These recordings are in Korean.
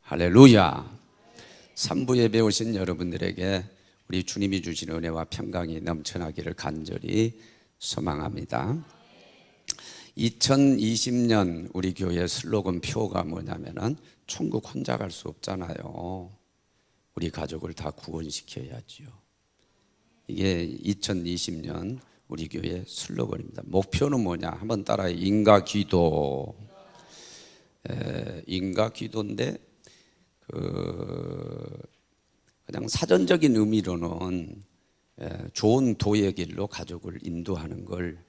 할렐루야. 3부에 배우신 여러분들에게 우리 주님이 주신 은혜와 평강이 넘쳐나기를 간절히 소망합니다. 2020년 우리 교회 슬로건 표가 뭐냐면은 천국 혼자 갈 수 없잖아요. 우리 가족을 다 구원시켜야지요. 이게 2020년 우리 교회 슬로건입니다. 목표는 뭐냐? 한번 따라해. 인과 기도. 인과 기도인데 그냥 사전적인 의미로는 좋은 도의 길로 가족을 인도하는 걸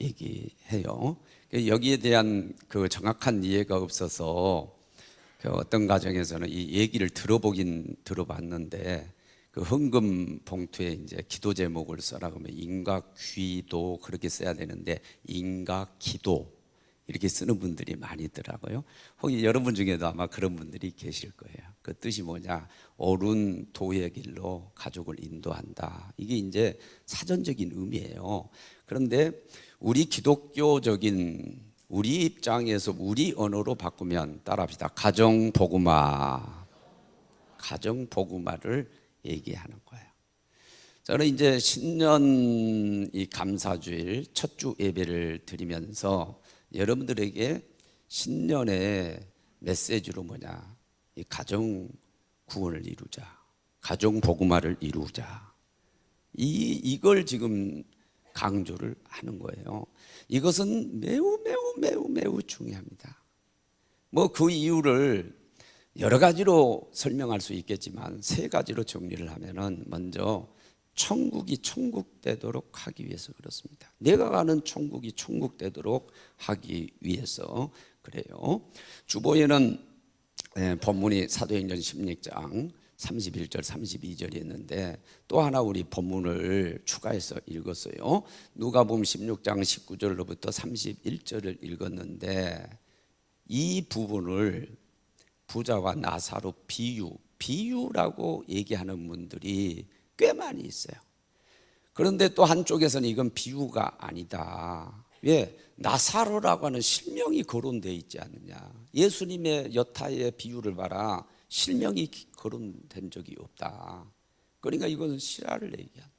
얘기해요. 여기에 대한 그 정확한 이해가 없어서 어떤 가정에서는 이 얘기를 들어보긴 들어봤는데 그 헌금 봉투에 이제 기도 제목을 써라 그러면 인과 귀도 그렇게 써야 되는데 인과 기도 이렇게 쓰는 분들이 많이 있더라고요. 혹시 여러분 중에도 아마 그런 분들이 계실 거예요. 그 뜻이 뭐냐? 옳은 도의 길로 가족을 인도한다. 이게 이제 사전적인 의미예요. 그런데 우리 기독교적인 우리 입장에서 우리 언어로 바꾸면 따라합시다. 가정복음화. 가정복음화를 얘기하는 거예요. 저는 이제 신년 이 감사주일 첫 주 예배를 드리면서 여러분들에게 신년의 메시지로 뭐냐? 이 가정 구원을 이루자, 가정 복음화를 이루자. 이걸 지금 강조를 하는 거예요. 이것은 매우 중요합니다. 뭐 그 이유를 여러 가지로 설명할 수 있겠지만 세 가지로 정리를 하면은 먼저 천국이 천국되도록 하기 위해서 그렇습니다. 내가 가는 천국이 천국되도록 하기 위해서 그래요. 주보에는 본문이 사도행전 16장 31절 32절이 있는데 또 하나 우리 본문을 추가해서 읽었어요. 누가복음 16장 19절로부터 31절을 읽었는데 이 부분을 부자와 나사로 비유라고 얘기하는 분들이 꽤 많이 있어요. 그런데 또 한쪽에서는 이건 비유가 아니다. 왜? 나사로라고 하는 실명이 거론되어 있지 않느냐. 예수님의 여타의 비유를 봐라. 실명이 거론된 적이 없다. 그러니까 이것은 실화를 얘기한다.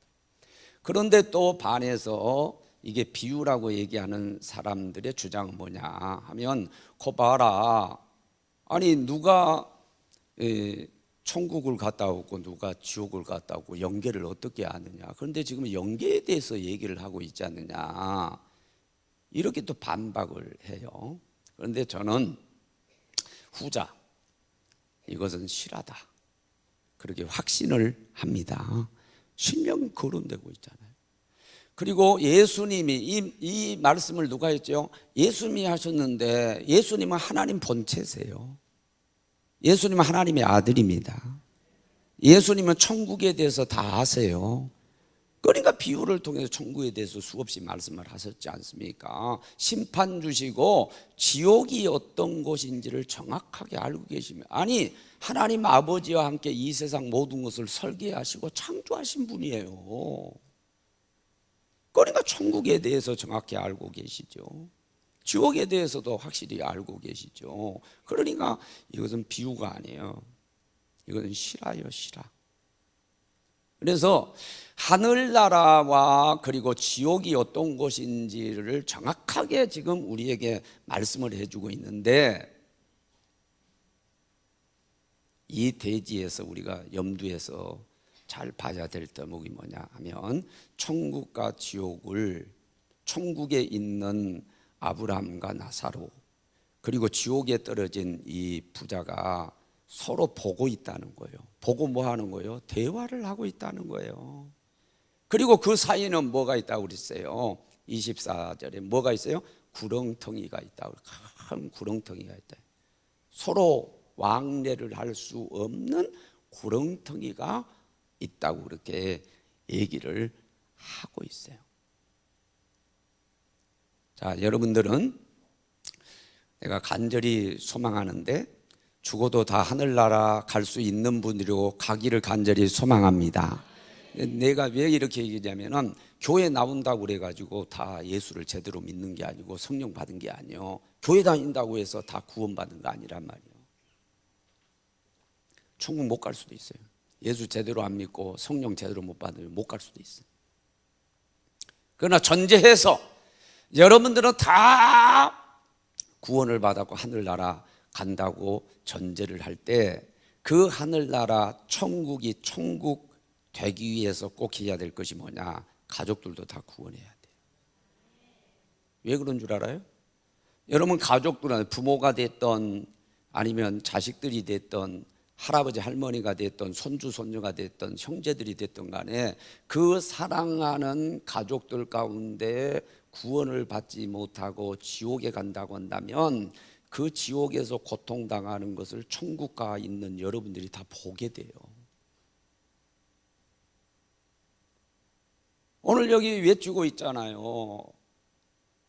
그런데 또 반해서 이게 비유라고 얘기하는 사람들의 주장은 뭐냐 하면 거 봐라. 아니 누가 천국을 갔다 오고 누가 지옥을 갔다 오고 영계를 어떻게 아느냐. 그런데 지금 영계에 대해서 얘기를 하고 있지 않느냐. 이렇게 또 반박을 해요. 그런데 저는 후자, 이것은 실화다. 그렇게 확신을 합니다. 실명이 거론되고 있잖아요. 그리고 예수님이 이 말씀을 누가 했죠? 예수님이 하셨는데 예수님은 하나님 본체세요. 예수님은 하나님의 아들입니다. 예수님은 천국에 대해서 다 아세요. 그러니까 비유를 통해서 천국에 대해서 수없이 말씀을 하셨지 않습니까? 심판 주시고 지옥이 어떤 곳인지를 정확하게 알고 계시면, 아니 하나님 아버지와 함께 이 세상 모든 것을 설계하시고 창조하신 분이에요. 그러니까 천국에 대해서 정확히 알고 계시죠. 지옥에 대해서도 확실히 알고 계시죠. 그러니까 이것은 비유가 아니에요. 이것은 실화예요, 실화. 그래서 하늘나라와 그리고 지옥이 어떤 곳인지를 정확하게 지금 우리에게 말씀을 해주고 있는데 이 대지에서 우리가 염두에서 잘 봐야 될 대목이 뭐냐 하면 천국과 지옥을 천국에 있는 아브라함과 나사로 그리고 지옥에 떨어진 이 부자가 서로 보고 있다는 거예요. 보고 뭐 하는 거예요? 대화를 하고 있다는 거예요. 그리고 그 사이에는 뭐가 있다고 그랬어요? 24절에 뭐가 있어요? 구렁텅이가 있다고. 큰 구렁텅이가 있다. 서로 왕래를 할 수 없는 구렁텅이가 있다고 그렇게 얘기를 하고 있어요. 자, 여러분들은 내가 간절히 소망하는데 죽어도 다 하늘나라 갈 수 있는 분들이고 가기를 간절히 소망합니다. 내가 왜 이렇게 얘기하냐면은 교회 나온다고 그래가지고 다 예수를 제대로 믿는 게 아니고 성령 받은 게 아니에요. 교회 다닌다고 해서 다 구원받은 거 아니란 말이에요. 천국 못 갈 수도 있어요. 예수 제대로 안 믿고 성령 제대로 못 받으면 못 갈 수도 있어요. 그러나 전제해서 여러분들은 다 구원을 받았고 하늘나라 간다고 전제를 할 때 그 하늘나라 천국이 천국 되기 위해서 꼭 해야 될 것이 뭐냐? 가족들도 다 구원해야 돼요. 왜 그런 줄 알아요? 여러분 가족들은 부모가 됐던 아니면 자식들이 됐던 할아버지 할머니가 됐던 손주 손녀가 됐던 형제들이 됐던 간에 그 사랑하는 가족들 가운데 구원을 받지 못하고 지옥에 간다고 한다면 그 지옥에서 고통당하는 것을 천국 가 있는 여러분들이 다 보게 돼요. 오늘 여기 외치고 있잖아요.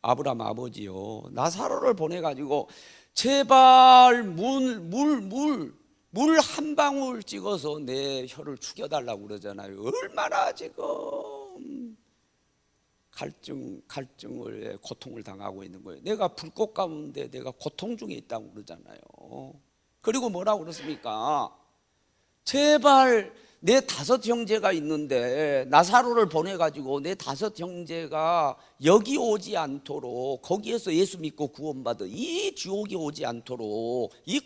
아브라함 아버지요, 나사로를 보내가지고 제발 물 한 방울 찍어서 내 혀를 죽여달라고 그러잖아요. 얼마나 지금 갈증을 고통을 당하고 있는 거예요. 내가 불꽃 가운데 내가 고통 중에 있다고 그러잖아요. 그리고 뭐라고 그렇습니까? 제발 내 5 형제가 있는데 나사로를 보내가지고 내 5 형제가 여기 오지 않도록, 거기에서 예수 믿고 구원받은 이 지옥이 오지 않도록, 이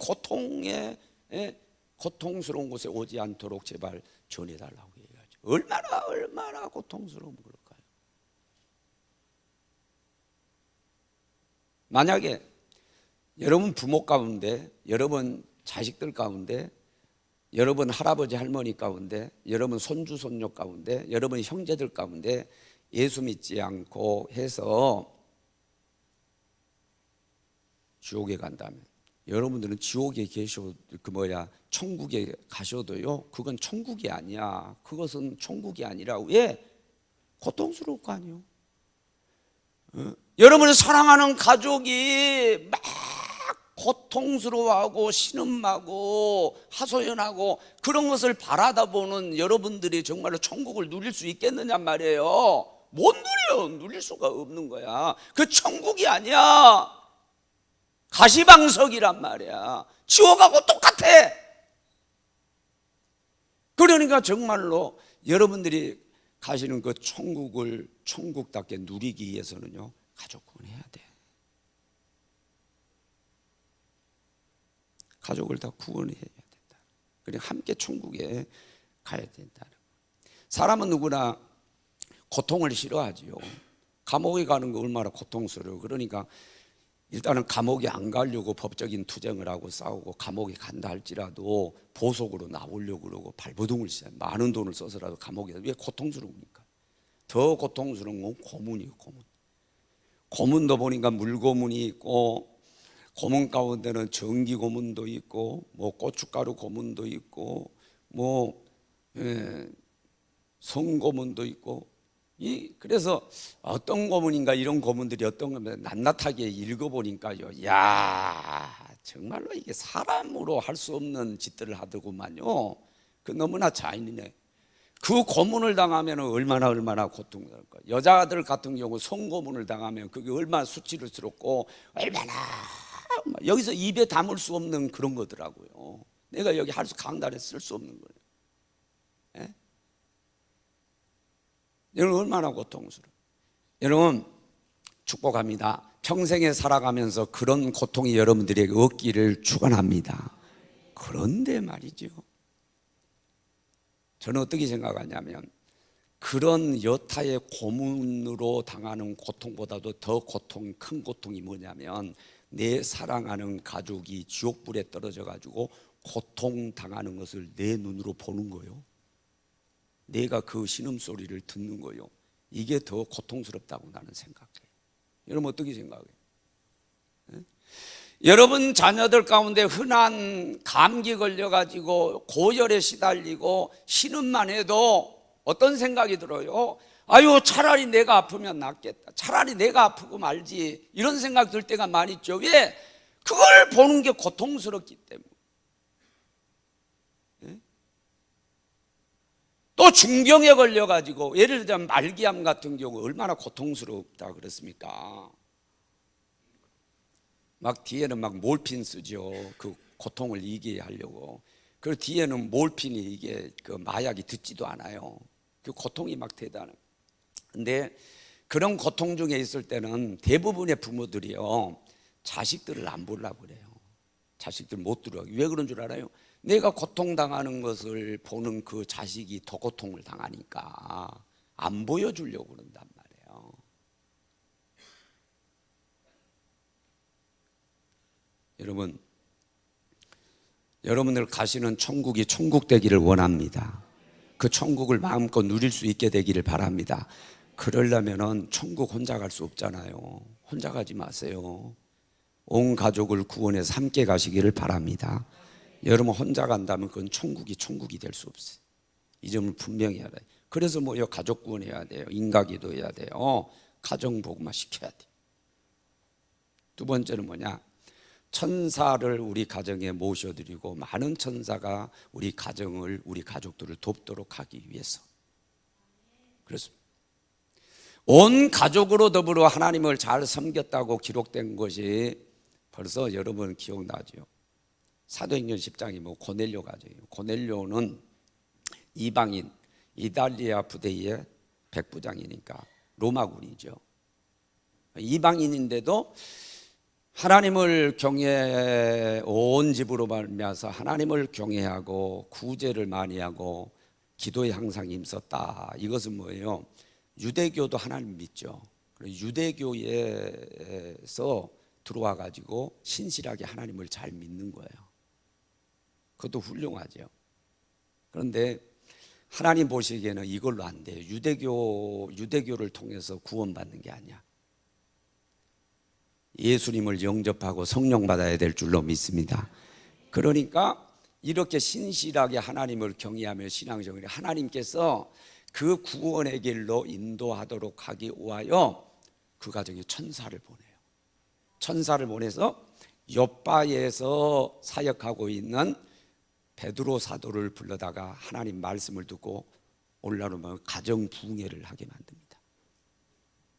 고통스러운 곳에 오지 않도록 제발 전해달라고 얘기하죠. 얼마나 고통스러운 걸까요? 만약에 여러분 부모 가운데, 여러분 자식들 가운데, 여러분 할아버지 할머니 가운데, 여러분 손주 손녀 가운데, 여러분 형제들 가운데 예수 믿지 않고 해서 지옥에 간다면, 여러분들은 지옥에 계셔도 천국에 가셔도요, 그건 천국이 아니야. 그것은 천국이 아니라 왜? 고통스러울 거 아니에요. 여러분이 사랑하는 가족이 막 고통스러워하고 신음하고 하소연하고 그런 것을 바라다 보는 여러분들이 정말로 천국을 누릴 수 있겠느냐 말이에요. 못 누려. 누릴 수가 없는 거야. 그 천국이 아니야. 가시방석이란 말이야. 지옥하고 똑같아. 그러니까 정말로 여러분들이 가시는 그 천국을 천국답게 누리기 위해서는요, 가족 구원해야 돼. 가족을 다 구원해야 된다. 그리고 함께 천국에 가야 된다는 거. 사람은 누구나 고통을 싫어하지요. 감옥에 가는 거 얼마나 고통스러워. 그러니까 일단은 감옥에 안 가려고 법적인 투쟁을 하고 싸우고, 감옥에 간다 할지라도 보석으로 나오려고 그러고 발버둥을 치잖아요. 많은 돈을 써서라도 감옥에. 왜? 고통스러우니까. 더 고통스러운 건 고문이에요. 고문도 보니까 물고문이 있고, 고문 가운데는 전기 고문도 있고, 뭐 고춧가루 고문도 있고, 뭐 성고문도 있고. 그래서 어떤 고문인가, 이런 고문들이 어떤 거면 낱낱하게 읽어보니까요, 야, 정말로 이게 사람으로 할 수 없는 짓들을 하더구만요. 그 너무나 잔인해. 그 고문을 당하면 얼마나 고통스러울까. 여자들 같은 경우 성고문을 당하면 그게 얼마나 수치스럽고, 얼마나 여기서 입에 담을 수 없는 그런 거더라고요. 내가 여기 강단에 쓸 수 없는 거예요. 예? 여러분 얼마나 고통스러워. 여러분 축복합니다. 평생에 살아가면서 그런 고통이 여러분들에게 없기를 축원합니다. 그런데 말이죠, 저는 어떻게 생각하냐면, 그런 여타의 고문으로 당하는 고통보다도 더 큰 고통이 뭐냐면, 내 사랑하는 가족이 지옥불에 떨어져 가지고 고통당하는 것을 내 눈으로 보는 거예요. 내가 그 신음소리를 듣는 거예요. 이게 더 고통스럽다고 나는 생각해요. 여러분 어떻게 생각해요? 네? 여러분 자녀들 가운데 흔한 감기 걸려가지고 고열에 시달리고 신음만 해도 어떤 생각이 들어요? 아유, 차라리 내가 아프면 낫겠다. 차라리 내가 아프고 말지. 이런 생각 들 때가 많이 있죠. 왜? 그걸 보는 게 고통스럽기 때문에. 네? 또 중병에 걸려가지고, 예를 들자면 말기암 같은 경우 얼마나 고통스럽다 그렇습니까? 막 뒤에는 막 몰핀 쓰죠. 그 고통을 이기게 하려고. 그 뒤에는 몰핀이 이게 그 마약이 듣지도 않아요. 그 고통이 막 대단해. 근데 그런 고통 중에 있을 때는 대부분의 부모들이요, 자식들을 안 보려고 그래요. 자식들 못 들어. 왜 그런 줄 알아요? 내가 고통당하는 것을 보는 그 자식이 더 고통을 당하니까 안 보여주려고 그런단 말이에요. 여러분, 여러분들 가시는 천국이 천국 되기를 원합니다. 그 천국을 마음껏 누릴 수 있게 되기를 바랍니다. 그러려면 천국 혼자 갈 수 없잖아요. 혼자 가지 마세요. 온 가족을 구원해서 함께 가시기를 바랍니다. 여러분 혼자 간다면 그건 천국이 될 수 없어요. 이 점을 분명히 알아요. 그래서 뭐요, 가족 구원해야 돼요. 인가기도 해야 돼요. 가정 복음화 시켜야 돼요. 두 번째는 뭐냐, 천사를 우리 가정에 모셔드리고 많은 천사가 우리 가정을, 우리 가족들을 돕도록 하기 위해서. 그렇습니다. 온 가족으로 더불어 하나님을 잘 섬겼다고 기록된 것이 벌써 여러분 기억나죠? 사도행전 10장이 뭐 고넬료 가정이에요. 고넬료는 이방인, 이달리아 부대의 백부장이니까 로마군이죠. 이방인인데도 하나님을 경외, 온 집으로 말미암아서 하나님을 경외하고 구제를 많이 하고 기도에 항상 힘썼다. 이것은 뭐예요? 유대교도 하나님 믿죠. 유대교에서 들어와 가지고 신실하게 하나님을 잘 믿는 거예요. 그것도 훌륭하죠. 그런데 하나님 보시기에는 이걸로 안 돼요. 유대교를 통해서 구원받는 게 아니야. 예수님을 영접하고 성령 받아야 될 줄로 믿습니다. 그러니까 이렇게 신실하게 하나님을 경외하며 신앙생활을 하나님께서 그 구원의 길로 인도하도록 하기 위하여 그 가정에 천사를 보내요. 천사를 보내서 욥바에서 사역하고 있는 베드로 사도를 불러다가 하나님 말씀을 듣고 올라오면 가정 부흥회를 하게 만듭니다.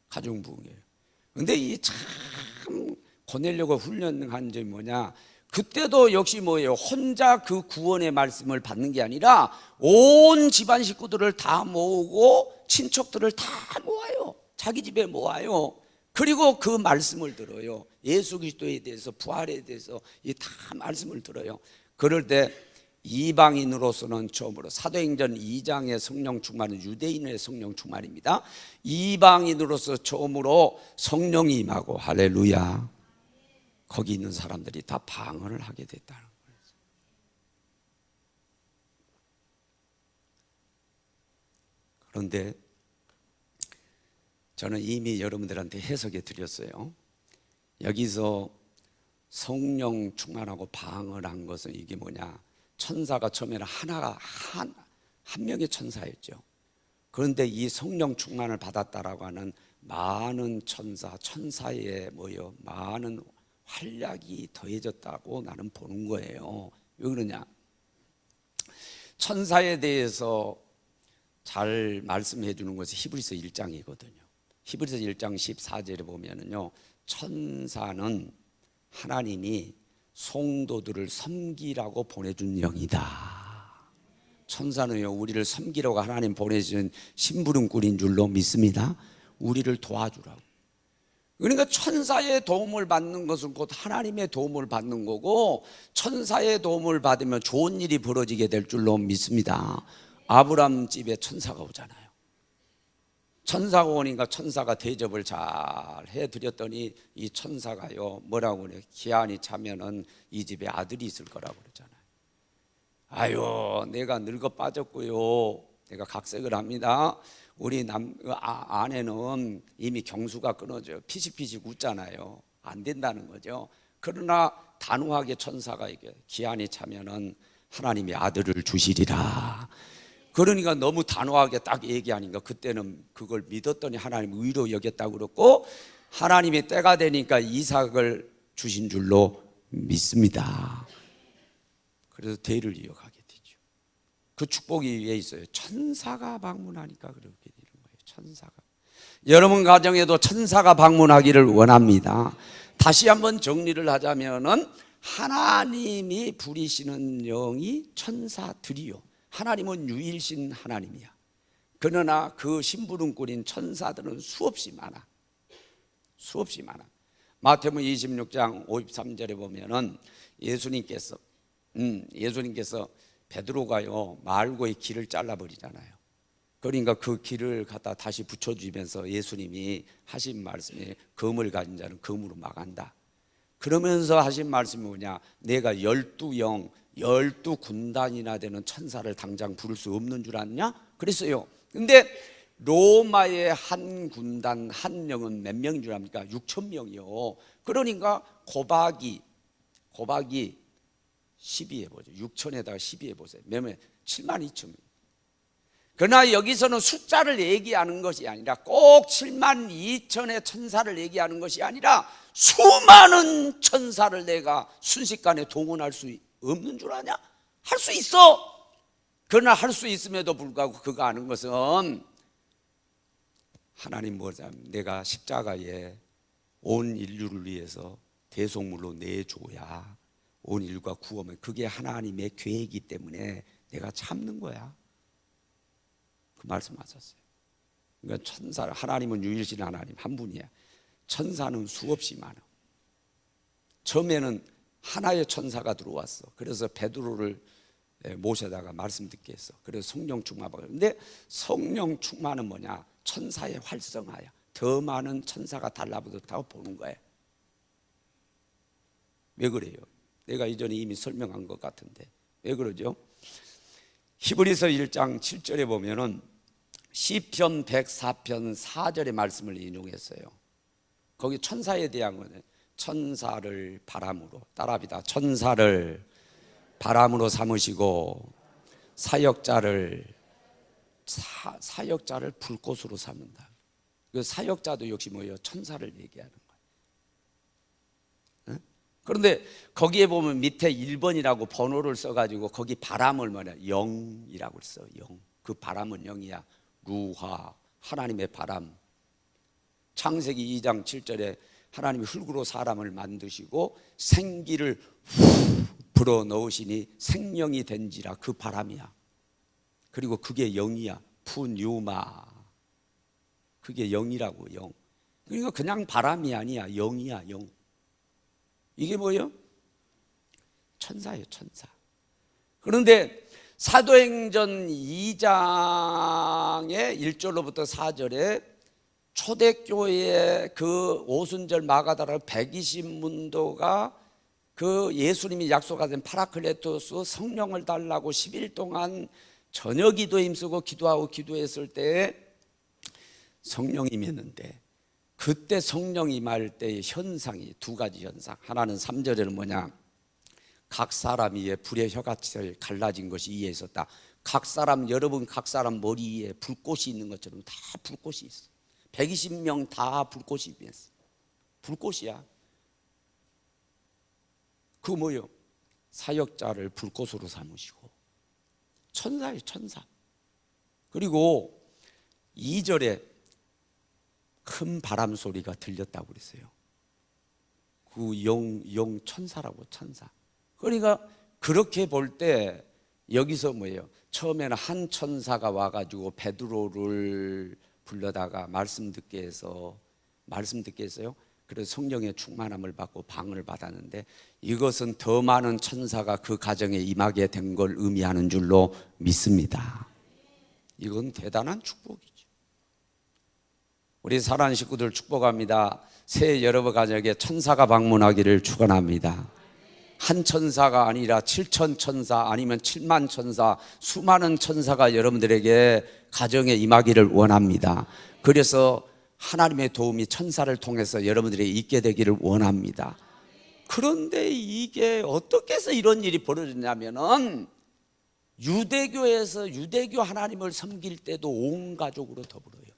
가정 부흥회. 근데 이 참 고넬료가 훈련한 점이 뭐냐, 그때도 역시 뭐예요, 혼자 그 구원의 말씀을 받는 게 아니라 온 집안 식구들을 다 모으고 친척들을 다 모아요. 자기 집에 모아요. 그리고 그 말씀을 들어요. 예수 그리스도에 대해서, 부활에 대해서 이 다 말씀을 들어요. 그럴 때 이방인으로서는 처음으로 사도행전 2장의 성령 충만은 유대인의 성령 충만입니다. 이방인으로서 처음으로 성령이 임하고, 할렐루야, 거기 있는 사람들이 다 방언을 하게 됐다는 거예요. 그런데 저는 이미 여러분들한테 해석해 드렸어요. 여기서 성령 충만하고 방언을 한 것은 이게 뭐냐, 천사가 처음에는 한 명의 천사였죠. 그런데 이 성령 충만을 받았다라고 하는 많은 천사의 뭐요, 많은 활약이 더해졌다고 나는 보는 거예요. 왜 그러냐, 천사에 대해서 잘 말씀해 주는 것이 히브리서 1장이거든요. 히브리서 1장 14절에 보면은요, 천사는 하나님이 성도들을 섬기라고 보내준 영이다. 천사는요, 우리를 섬기라고 하나님 보내준 심부름꾼인 줄로 믿습니다. 우리를 도와주라고. 그러니까 천사의 도움을 받는 것은 곧 하나님의 도움을 받는 거고, 천사의 도움을 받으면 좋은 일이 벌어지게 될 줄로 믿습니다. 아브라함 집에 천사가 오잖아요. 천사가 오니까 천사가 대접을 잘 해드렸더니 이 천사가요, 뭐라고 그래요? 기한이 차면은 이 집에 아들이 있을 거라고 그러잖아요. 아유, 내가 늙어 빠졌고요, 내가 각색을 합니다. 우리 아내는 이미 경수가 끊어져요. 피식피식 웃잖아요. 안 된다는 거죠. 그러나 단호하게 천사가 이게 기한이 차면은 하나님이 아들을 주시리라. 그러니까 너무 단호하게 딱 얘기하니까 그때는 그걸 믿었더니 하나님 의로 여겼다고 그랬고, 하나님의 때가 되니까 이삭을 주신 줄로 믿습니다. 그래서 대를 이어가게 되죠. 그 축복이 위에 있어요. 천사가 방문하니까 그렇게 되는 거예요. 천사가. 여러분 가정에도 천사가 방문하기를 원합니다. 다시 한번 정리를 하자면은 하나님이 부리시는 영이 천사들이요. 하나님은 유일신 하나님이야. 그러나 그 심부름꾼인 천사들은 수없이 많아. 수없이 많아. 마태복음 26장 53절에 보면은 예수님께서 베드로가요 말고의 길을 잘라버리잖아요. 그러니까 그 길을 갖다 다시 붙여주면서 예수님이 하신 말씀이 검을 가진 자는 검으로 막한다. 그러면서 하신 말씀이 뭐냐? 내가 12영 12군단이나 되는 천사를 당장 부를 수 없는 줄 아느냐? 그랬어요. 근데 로마의 한 군단 한 영은 몇 명인 줄 압니까? 6,000명이요. 그러니까 곱하기 12 해보죠. 6천에다가 12 해보세요. 몇명? 72,000명. 그러나 여기서는 숫자를 얘기하는 것이 아니라 꼭 72,000의 천사를 얘기하는 것이 아니라 수많은 천사를 내가 순식간에 동원할 수 없는 줄 아냐? 할 수 있어. 그러나 할 수 있음에도 불구하고 그가 아는 것은 하나님 뭐냐? 내가 십자가에 온 인류를 위해서 대속물로 내줘야 온 인류가 구원을, 그게 하나님의 계획이기 때문에 내가 참는 거야. 그 말씀하셨어요. 그러니까 천사, 하나님은 유일신 하나님 한 분이야. 천사는 수없이 많아. 처음에는 하나의 천사가 들어왔어. 그래서 베드로를 모셔다가 말씀 듣게 했어. 그래서 성령 충만받아. 근데 성령 충만은 뭐냐? 천사의 활성화야. 더 많은 천사가 달라붙었다고 보는 거야. 왜 그래요? 내가 이전에 이미 설명한 것 같은데 왜 그러죠? 히브리서 1장 7절에 보면은 시편 104편 4절의 말씀을 인용했어요. 거기 천사에 대한 거는 천사를 바람으로, 따라합니다. 천사를 바람으로 삼으시고 사역자를 불꽃으로 삼는다. 그 사역자도 역시 뭐예요? 천사를 얘기하는 거예요. 그런데 거기에 보면 밑에 1번이라고 번호를 써가지고 거기 바람을 뭐냐? 영이라고 써. 영. 그 바람은 영이야. 루하, 하나님의 바람. 창세기 2장 7절에 하나님이 흙으로 사람을 만드시고 생기를 불어 넣으시니 생명이 된지라. 그 바람이야. 그리고 그게 영이야. 푸뉴마. 그게 영이라고. 영. 그러니까 그냥 바람이 아니야. 영이야. 영. 이게 뭐예요? 천사예요. 천사. 그런데 사도행전 2장의 1절로부터 4절에 초대교회의 그 오순절 마가다라 120문도가 그 예수님이 약속하신 파라클레토스 성령을 달라고 10일 동안 저녁 기도에 힘쓰고 기도하고 기도했을 때에 성령이 임했는데, 그때 성령 임할 때의 현상이 두 가지 현상. 하나는 3절에는 뭐냐? 각 사람 위에 불의 혀같이 갈라진 것이 위에 있었다. 각 사람, 여러분 각 사람 머리 위에 불꽃이 있는 것처럼 다 불꽃이 있어. 120명 다 불꽃이 있어. 불꽃이야. 그 뭐요? 사역자를 불꽃으로 삼으시고 천사예요. 천사. 그리고 2절에 큰 바람 소리가 들렸다고 그랬어요. 그 영 천사라고. 천사. 그러니까 그렇게 볼 때 여기서 뭐예요? 처음에는 한 천사가 와가지고 베드로를 불러다가 말씀 듣게 해서요. 그래서 성령의 충만함을 받고 방언을 받았는데, 이것은 더 많은 천사가 그 가정에 임하게 된 걸 의미하는 줄로 믿습니다. 이건 대단한 축복이죠. 우리 사랑하는 식구들 축복합니다. 새해 여러분 가정에 천사가 방문하기를 축원합니다. 한 천사가 아니라 7천 천사, 아니면 7만 천사, 수많은 천사가 여러분들에게 가정에 임하기를 원합니다. 그래서 하나님의 도움이 천사를 통해서 여러분들에게 있게 되기를 원합니다. 그런데 이게 어떻게 해서 이런 일이 벌어졌냐면은, 유대교에서 유대교 하나님을 섬길 때도 온 가족으로 더불어요.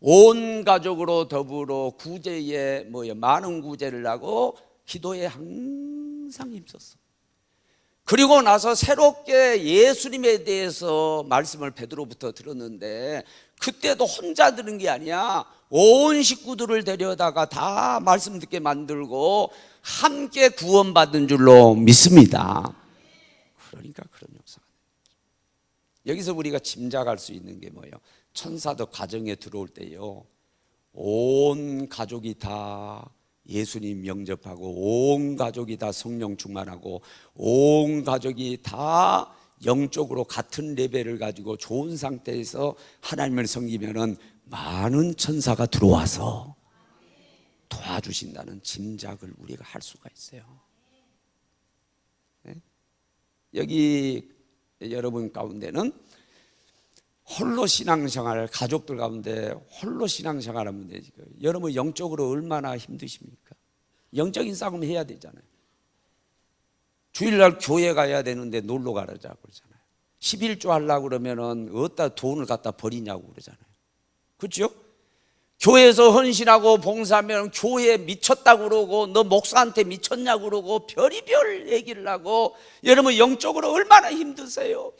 온 가족으로 더불어 구제에 많은 구제를 하고 기도에 항상 힘썼어. 그리고 나서 새롭게 예수님에 대해서 말씀을 베드로부터 들었는데 그때도 혼자 들은 게 아니야. 온 식구들을 데려다가 다 말씀 듣게 만들고 함께 구원받은 줄로 믿습니다. 그러니까 그런 역사가 여기서 우리가 짐작할 수 있는 게 뭐예요? 천사도 가정에 들어올 때요, 온 가족이 다 예수님 영접하고 온 가족이 다 성령 충만하고 온 가족이 다 영적으로 같은 레벨을 가지고 좋은 상태에서 하나님을 섬기면은 많은 천사가 들어와서 도와주신다는 짐작을 우리가 할 수가 있어요. 네? 여기 여러분 가운데는 홀로 신앙생활, 가족들 가운데 홀로 신앙생활하면 되지. 여러분 영적으로 얼마나 힘드십니까? 영적인 싸움 해야 되잖아요. 주일날 교회 가야 되는데 놀러 가라자고 그러잖아요. 11조 하려고 그러면은 어디다 돈을 갖다 버리냐고 그러잖아요. 그렇죠? 교회에서 헌신하고 봉사하면 교회에 미쳤다고 그러고 너 목사한테 미쳤냐고 그러고 별의별 얘기를 하고, 여러분 영적으로 얼마나 힘드세요?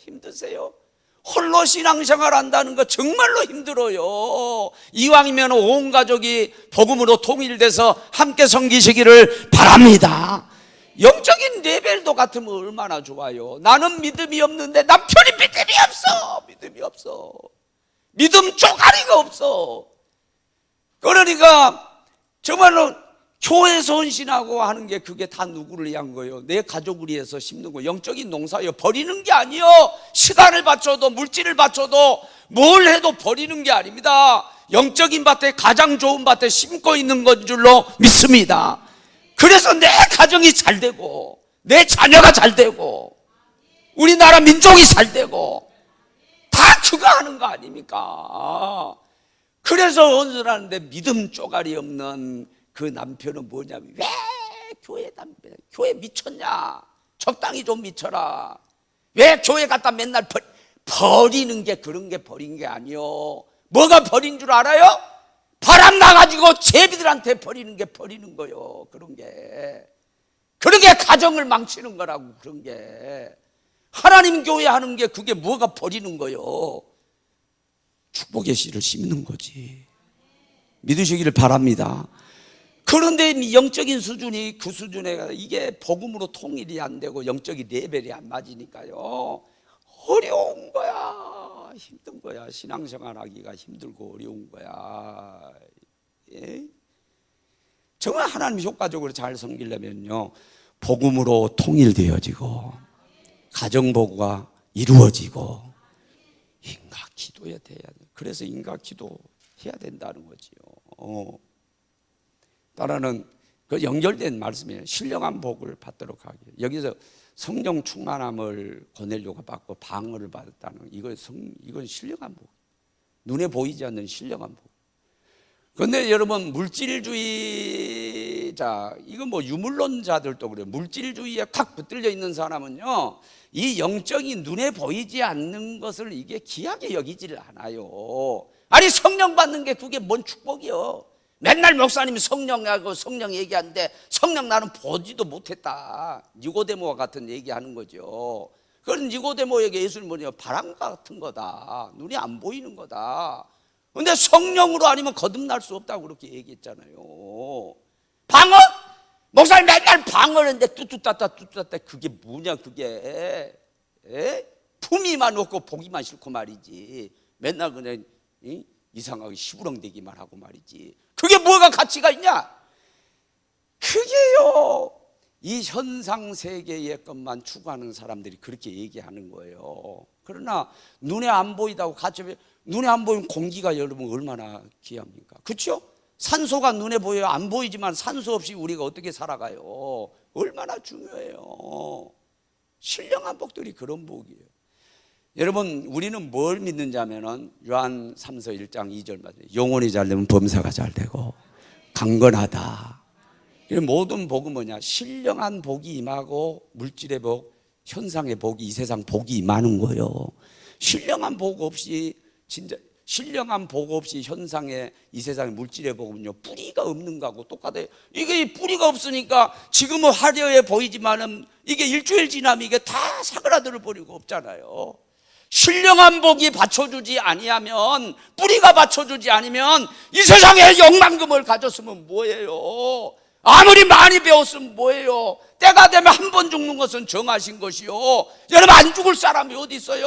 홀로 신앙생활 한다는 거 정말로 힘들어요. 이왕이면 온 가족이 복음으로 통일돼서 함께 섬기시기를 바랍니다. 영적인 레벨도 같으면 얼마나 좋아요. 나는 믿음이 없는데 남편이 믿음이 없어. 믿음 쪼가리가 없어. 그러니까 정말로 교회에서 헌신하고 하는 게 그게 다 누구를 위한 거예요? 내 가족을 위해서 심는 거. 영적인 농사예요. 버리는 게 아니요. 시간을 바쳐도 물질을 바쳐도 뭘 해도 버리는 게 아닙니다. 영적인 밭에 가장 좋은 밭에 심고 있는 건 줄로 믿습니다. 그래서 내 가정이 잘 되고 내 자녀가 잘 되고 우리나라 민족이 잘 되고 다 그거 하는 거 아닙니까? 그래서 헌신하는데 믿음 쪼가리 없는 그 남편은 뭐냐면, 왜 교회 미쳤냐? 적당히 좀 미쳐라. 왜 교회 갔다 맨날 버리는 게, 그런 게 버린 게 아니요. 뭐가 버린 줄 알아요? 바람 나가지고 제비들한테 버리는 게 버리는 거요. 그런 게 가정을 망치는 거라고. 그런 게 하나님 교회 하는 게 그게 뭐가 버리는 거요? 축복의 씨를 심는 거지. 믿으시기를 바랍니다. 그런데 영적인 수준이 그 수준에 이게 복음으로 통일이 안 되고 영적인 레벨이 안 맞으니까요, 어려운 거야. 힘든 거야. 신앙생활 하기가 힘들고 어려운 거야. 예? 정말 하나님 효과적으로 잘 섬기려면요, 복음으로 통일되어지고 가정복우가 이루어지고 인각 기도해야 돼요. 그래서 인각 기도 해야 된다는 거지요. 따라는 그 연결된 말씀이에요. 신령한 복을 받도록 하기. 여기서 성령 충만함을 거넬료가 받고 방어를 받았다는 이건 신령한 복. 눈에 보이지 않는 신령한 복. 그런데 여러분 물질주의자, 이건 뭐 유물론자들도 그래요. 물질주의에 탁 붙들려 있는 사람은요, 이 영적인 눈에 보이지 않는 것을 이게 귀하게 여기지를 않아요. 아니 성령 받는 게 그게 뭔 축복이요? 맨날 목사님이 성령하고 성령 얘기하는데 성령 나는 보지도 못했다. 니고데모와 같은 얘기하는 거죠. 그런 니고데모에게 예수님 뭐냐? 바람 같은 거다. 눈이 안 보이는 거다. 근데 성령으로 아니면 거듭날 수 없다고 그렇게 얘기했잖아요. 방언? 목사님 맨날 방언하는데 뚜뚜따따 그게 뭐냐 그게. 품위만 없고 보기만 싫고 말이지. 맨날 그냥 이상하게 시부렁대기만 하고 말이지. 그게 뭐가 가치가 있냐? 그게요, 이 현상 세계의 것만 추구하는 사람들이 그렇게 얘기하는 거예요. 그러나 눈에 안 보이다고 가치, 눈에 안 보이면 공기가 여러분 얼마나 귀합니까? 그렇죠? 산소가 눈에 보여요. 안 보이지만 산소 없이 우리가 어떻게 살아가요? 얼마나 중요해요. 신령한 복들이 그런 복이에요. 여러분 우리는 뭘 믿는지 하면은 요한 3서 1장 2절 맞아요. 영혼이 잘 되면 범사가 잘 되고 강건하다. 이런 모든 복은 뭐냐? 신령한 복이 임하고 물질의 복, 현상의 복이, 이 세상 복이 임하는 거예요. 신령한 복 없이 진짜 신령한 복 없이 현상의 이 세상의 물질의 복은요 뿌리가 없는 거하고 똑같아요. 이게 뿌리가 없으니까 지금은 화려해 보이지만은 이게 일주일 지나면 이게 다 사그라들어 버리고 없잖아요. 신령한 복이 받쳐주지 아니하면, 뿌리가 받쳐주지 않으면 이 세상에 영만금을 가졌으면 뭐예요? 아무리 많이 배웠으면 뭐예요? 때가 되면 한 번 죽는 것은 정하신 것이요. 여러분, 안 죽을 사람이 어디 있어요?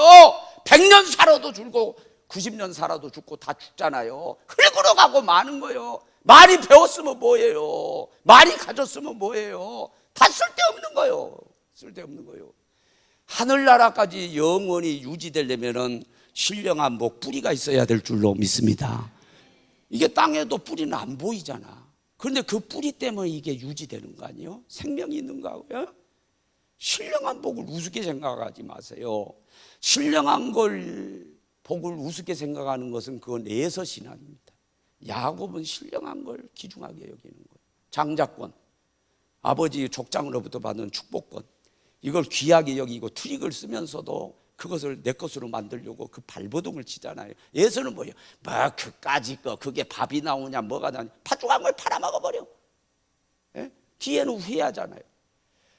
100년 살아도 죽고 90년 살아도 죽고 다 죽잖아요. 흘러 가고 마는 거예요. 많이 배웠으면 뭐예요? 많이 가졌으면 뭐예요? 다 쓸데없는 거예요. 쓸데없는 거예요. 하늘나라까지 영원히 유지되려면은 신령한 복, 뿌리가 있어야 될 줄로 믿습니다. 이게 땅에도 뿌리는 안 보이잖아. 그런데 그 뿌리 때문에 이게 유지되는 거 아니에요? 생명이 있는 거고요. 신령한 복을 우습게 생각하지 마세요. 신령한 걸 복을 우습게 생각하는 것은 그건 에서 신앙입니다. 야곱은 신령한 걸 귀중하게 여기는 거예요. 장자권, 아버지 족장으로부터 받은 축복권, 이걸 귀하게 여기고 트릭을 쓰면서도 그것을 내 것으로 만들려고 그 발버둥을 치잖아요. 에서는 뭐예요? 뭐 그까지 거 그게 밥이 나오냐 뭐가 나오냐, 팥죽한 걸 팔아먹어버려. 예? 뒤에는 후회하잖아요.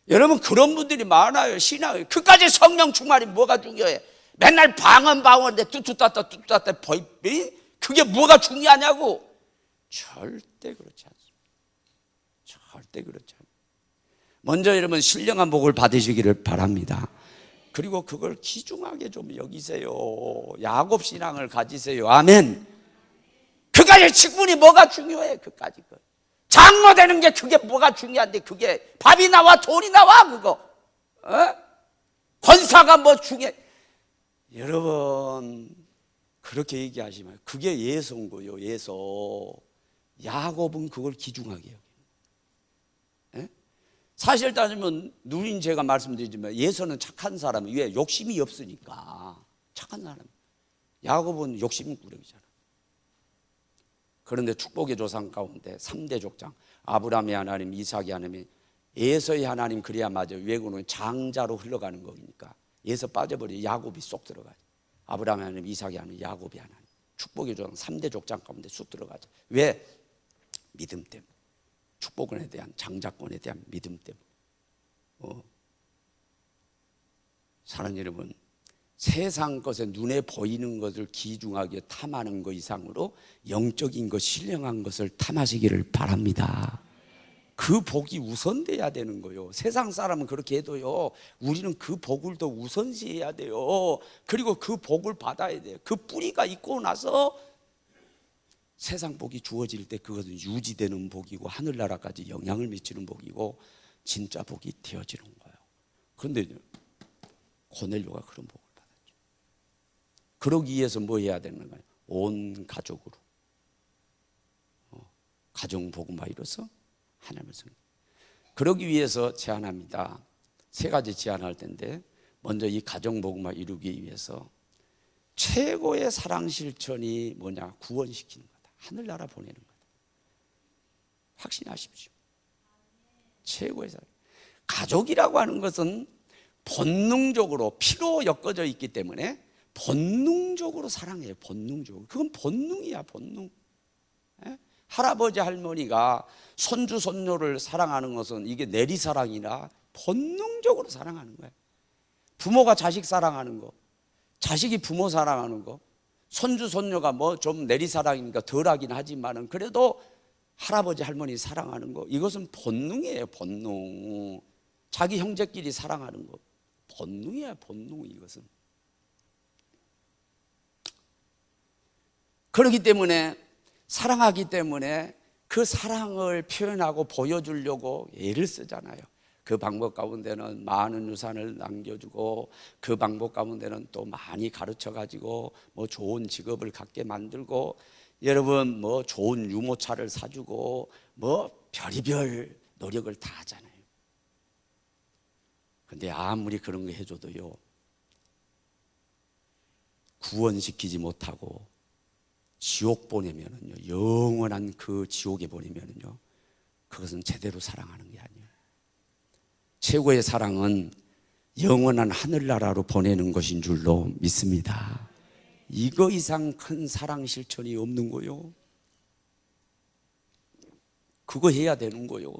여러분, 그런 분들이 많아요. 신앙을 그까지 성령 충만이 뭐가 중요해? 맨날 방언데 뚜뚜따따 뚜뚜따따 보이비, 그게 뭐가 중요하냐고. 절대 그렇지 않습니다. 절대 그렇지 않습니다. 먼저 여러분, 신령한 복을 받으시기를 바랍니다. 그리고 그걸 귀중하게 좀 여기세요. 야곱 신앙을 가지세요. 아멘. 그까지 직분이 뭐가 중요해? 그까지 거. 장로 되는 게 그게 뭐가 중요한데, 그게 밥이 나와 돈이 나와 그거? 권사가 뭐 중요해? 여러분, 그렇게 얘기하시면 그게 예서인 거예요. 예서. 야곱은 그걸 귀중하게 여겨요. 사실 따지면 누린 제가 말씀드리지만 예서는 착한 사람, 왜? 욕심이 없으니까 착한 사람. 야곱은 욕심꾸러기잖아. 그런데 축복의 조상 가운데 3대 족장, 아브라함의 하나님, 이삭의 하나님, 에서의 하나님, 그래야 맞아요. 외국은 장자로 흘러가는 거니까 에서 빠져버려 야곱이 쏙 들어가죠. 아브라함의 하나님, 이삭의 하나님, 야곱의 하나님, 축복의 조상 3대 족장 가운데 쑥 들어가죠. 왜? 믿음 때문에. 축복권에 대한, 장자권에 대한 믿음 때문에. 사랑하는 여러분, 세상 것에 눈에 보이는 것을 귀중하게 탐하는 것 이상으로 영적인 것, 신령한 것을 탐하시기를 바랍니다. 그 복이 우선돼야 되는 거예요. 세상 사람은 그렇게 해도요, 우리는 그 복을 더 우선시해야 돼요. 그리고 그 복을 받아야 돼요. 그 뿌리가 있고 나서 세상 복이 주어질 때 그것은 유지되는 복이고 하늘나라까지 영향을 미치는 복이고 진짜 복이 되어지는 거예요. 그런데 고넬료가 그런 복을 받았죠. 그러기 위해서 뭐 해야 되는 거예요? 온 가족으로 가정 복음화 이뤄서 하나님을 섬기는. 그러기 위해서 제안합니다. 3가지 제안할 텐데, 먼저 이 가정 복음화 이루기 위해서 최고의 사랑 실천이 뭐냐? 구원시키는 거다. 하늘나라 보내는 거다. 확신하십시오. 최고의 사랑. 가족이라고 하는 것은 본능적으로 피로 엮어져 있기 때문에 본능적으로 사랑해요. 본능적으로. 그건 본능이야, 본능. 할아버지 할머니가 손주 손녀를 사랑하는 것은 이게 내리사랑이라 본능적으로 사랑하는 거예요. 부모가 자식 사랑하는 거, 자식이 부모 사랑하는 거, 손주 손녀가 뭐 좀 내리사랑이니까 덜하긴 하지만은 그래도 할아버지 할머니 사랑하는 거, 이것은 본능이에요. 본능. 자기 형제끼리 사랑하는 거 본능이야, 본능. 이것은. 그렇기 때문에, 사랑하기 때문에 그 사랑을 표현하고 보여주려고 애를 쓰잖아요. 그 방법 가운데는 많은 유산을 남겨주고, 그 방법 가운데는 또 많이 가르쳐가지고 뭐 좋은 직업을 갖게 만들고, 여러분 뭐 좋은 유모차를 사주고 뭐 별의별 노력을 다 하잖아요. 근데 아무리 그런 거 해줘도요, 구원시키지 못하고 지옥 보내면은요, 영원한 그 지옥에 보내면은요, 그것은 제대로 사랑하는 게 아니에요. 최고의 사랑은 영원한 하늘나라로 보내는 것인 줄로 믿습니다. 이거 이상 큰 사랑 실천이 없는 거요. 그거 해야 되는 거요.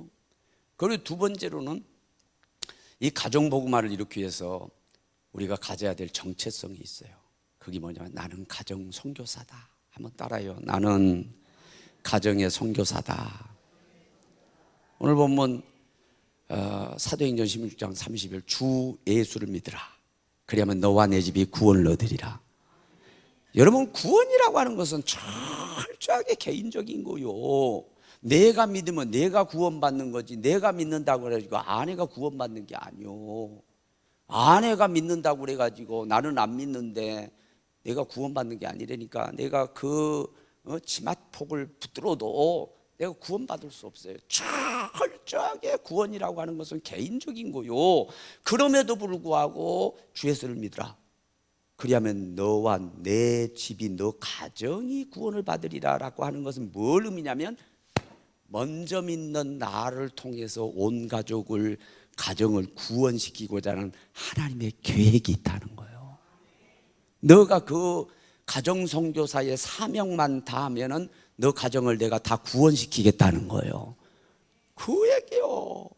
그리고 두 번째로는 이 가정복음화를 이루기 위해서 우리가 가져야 될 정체성이 있어요. 그게 뭐냐면 나는 가정 선교사다. 한번 따라요. 나는 가정의 선교사다. 오늘 보면 사도행전 16장 30절 주 예수를 믿으라. 그리하면 너와 내 집이 구원을 얻으리라. 여러분, 구원이라고 하는 것은 철저하게 개인적인 거요. 내가 믿으면 내가 구원받는 거지, 내가 믿는다고 그래가지고 아내가 구원받는 게 아니요. 아내가 믿는다고 그래가지고 나는 안 믿는데 내가 구원받는 게 아니라니까. 내가 그 치맛폭을 붙들어도 내가 구원받을 수 없어요. 철저하게 구원이라고 하는 것은 개인적인 거요. 그럼에도 불구하고 주 예수를 믿으라. 그리하면 너와 내 집이, 너 가정이 구원을 받으리라 라고 하는 것은 뭘 의미냐면 먼저 믿는 나를 통해서 온 가족을, 가정을 구원시키고자 하는 하나님의 계획이 있다는 거예요. 너가 그 가정 선교사의 사명만 다하면은 너 가정을 내가 다 구원시키겠다는 거예요. 그 얘기요.